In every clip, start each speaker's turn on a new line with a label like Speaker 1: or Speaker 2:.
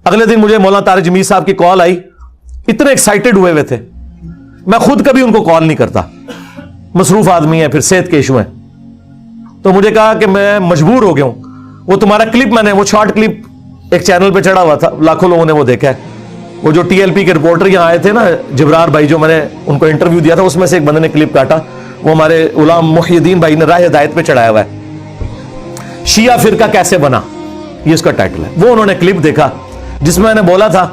Speaker 1: अगले दिन मुझे मौलाना तारिक जमीर साहब की कॉल आई, इतने एक्साइटेड हुए थे। मैं खुद कभी उनको कॉल नहीं करता, मसरूफ आदमी है, फिर सेहत के इशू है। तो मुझे कहा कि मैं मजबूर हो गया हूं, वो तुम्हारा क्लिप मैंने, वो शॉर्ट क्लिप एक चैनल पे चढ़ा हुआ था, लाखों लोगों ने वो देखा है। वो जो टीएलपी के रिपोर्टर यहां आए थे ना, जिब्रार भाई, जो मैंने उनको इंटरव्यू दिया था, उसमें से एक बंदे ने क्लिप काटा, वो हमारे गुलाम मुहिद्दीन भाई ने राह हिदायत पे चढ़ाया हुआ है, शिया फिरका कैसे बना, ये उसका टाइटल है। वो उन्होंने क्लिप देखा जिसमें मैंने बोला था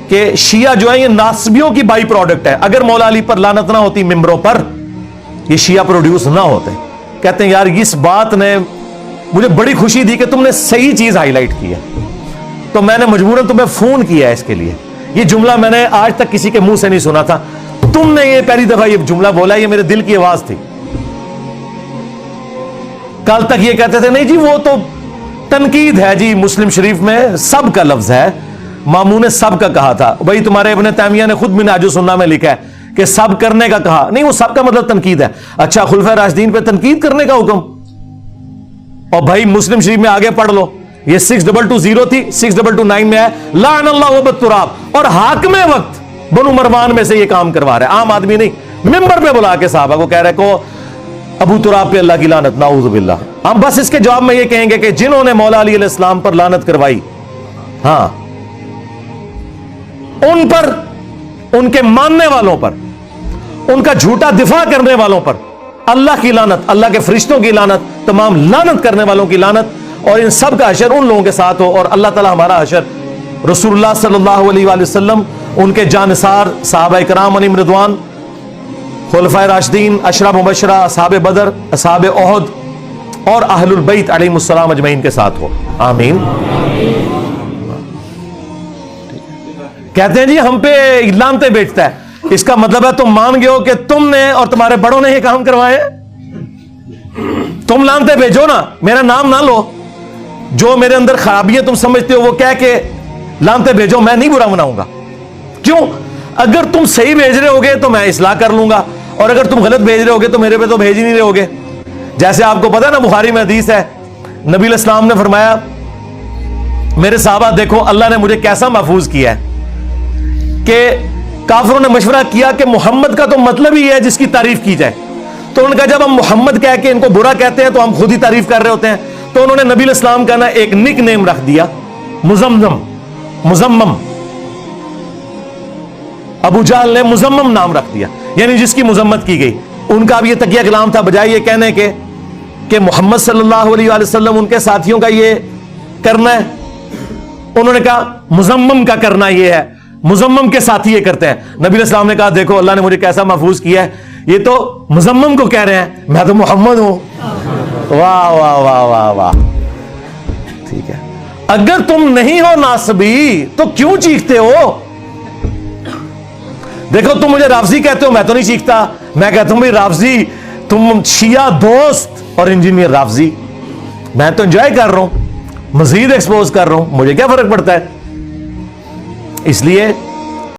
Speaker 1: कि शिया जो है ये नासबियों की बाई प्रोडक्ट है। अगर मौला अली पर लानत ना होती मिंबरों पर, ये शिया प्रोड्यूस ना होते। कहते हैं यार इस बात ने मुझे बड़ी खुशी दी कि तुमने सही चीज हाईलाइट की है, तो मैंने मजबूरन तुम्हें फोन किया है इसके लिए। ये जुमला मैंने आज तक किसी के मुंह से नहीं सुना था, तुमने ये पहली दफा ये जुमला बोला, ये मेरे दिल की आवाज थी। कल तक ये कहते थे नहीं जी वो तो तनकीद है जी, मुस्लिम शरीफ में सब का लफ्ज है, मामू ने सब का कहा था। भाई तुम्हारे इब्न तैमिया ने खुद मिन्हाजुस सुन्नाह में लिखा है कि सब करने का कहा, नहीं वो सब का मतलब तनकीद है। अच्छा खुलफाए राशिदीन पे तनकीद करने का हुक्म, और भाई मुस्लिम शरीफ में आगे पढ़ लो, ये 6220 थी, 6229 में है लाअनल्लाहु बत्तुराब, और हाकिम वक्त बनु मरवान में से ये काम करवा रहा है, आम आदमी नहीं। मिंबर पे बुला के साहबा को कह रहे को अबू तुराब पे अल्लाह की लानत, नाऊज़ु बिल्लाह। हम बस इसके जवाब में ये कहेंगे कि जिन्होंने मौला अली अलैहिस्सलाम पर लानत करवाई, हाँ उन पर, उनके मानने वालों पर, उनका झूठा दिफा करने वालों पर अल्लाह की लानत, अल्लाह के फरिश्तों की लानत, तमाम लानत करने वालों की लानत, और इन सब का हशर उन लोगों के साथ हो। और अल्लाह ताला हमारा हशर रसूलुल्लाह सल्लल्लाहु अलैहि वसल्लम, उनके जानिसार सहाबा इकराम अलैहिम रिदवान, खुलफाए राशिदीन, अशरा मुबशरा, असहाबे बदर, असहाबे ओहद और अहलुल बैत अलैहिमुस्सलाम अजमईन के साथ हो, आमीन। कहते हैं जी हम पे लानते बेचता है, इसका मतलब है तुम मान गए हो कि तुमने और तुम्हारे बड़ों ने ये काम करवाए। तुम लानते भेजो ना, मेरा नाम ना लो, जो मेरे अंदर खराबियां तुम समझते हो वो कह के लानते भेजो, मैं नहीं बुरा मनाऊंगा। क्यों? अगर तुम सही भेज रहे होगे तो मैं इस्लाह कर लूंगा, और अगर तुम गलत भेज रहे होगे तो मेरे पे तो भेज ही नहीं रहे होगे। जैसे आपको पता है ना, बुखारी में हदीस है, नबी अलैहिस्सलाम ने फरमाया मेरे साहबा देखो अल्लाह ने मुझे कैसा महफूज किया है कि काफिरों ने मशवरा किया कि मोहम्मद का तो मतलब ही है जिसकी तारीफ की जाए। तो उन्होंने कहा जब हम मोहम्मद कह के इनको बुरा कहते हैं तो हम खुद ही तारीफ कर रहे होते हैं। तो उन्होंने नबी अलैहिस्सलाम का ना एक निक नेम रख दिया, मुजम्मम, मुजम्मम। अबू जहल ने मुजम्मम नाम रख दिया, यानी जिसकी मुजम्मत की गई। उनका भी ये तकिया कलाम था, बजाय ये कहने के कि मोहम्मद सल्लल्लाहु अलैहि वसल्लम उनके साथियों का ये करना है, उन्होंने कहा मुजम्मम का करना ये है, मुजम्मम के साथी ये करते हैं। नबी अलैहिस्सलाम ने कहा देखो अल्लाह ने मुझे कैसा महफूज किया है, ये तो मुजम्मम को कह रहे हैं, मैं तो मोहम्मद हूं। वाह वाह वाह वाह वाह, ठीक है। अगर तुम नहीं हो नासबी तो क्यों चीखते हो? देखो तुम मुझे राफजी कहते हो, मैं तो नहीं चीखता, मैं कहता हूं भाई राफजी, तुम शिया दोस्त और इंजीनियर राफजी, मैं तो एंजॉय कर रहा हूं, मजीद एक्सपोज कर रहा हूं, मुझे क्या फर्क पड़ता है। इसलिए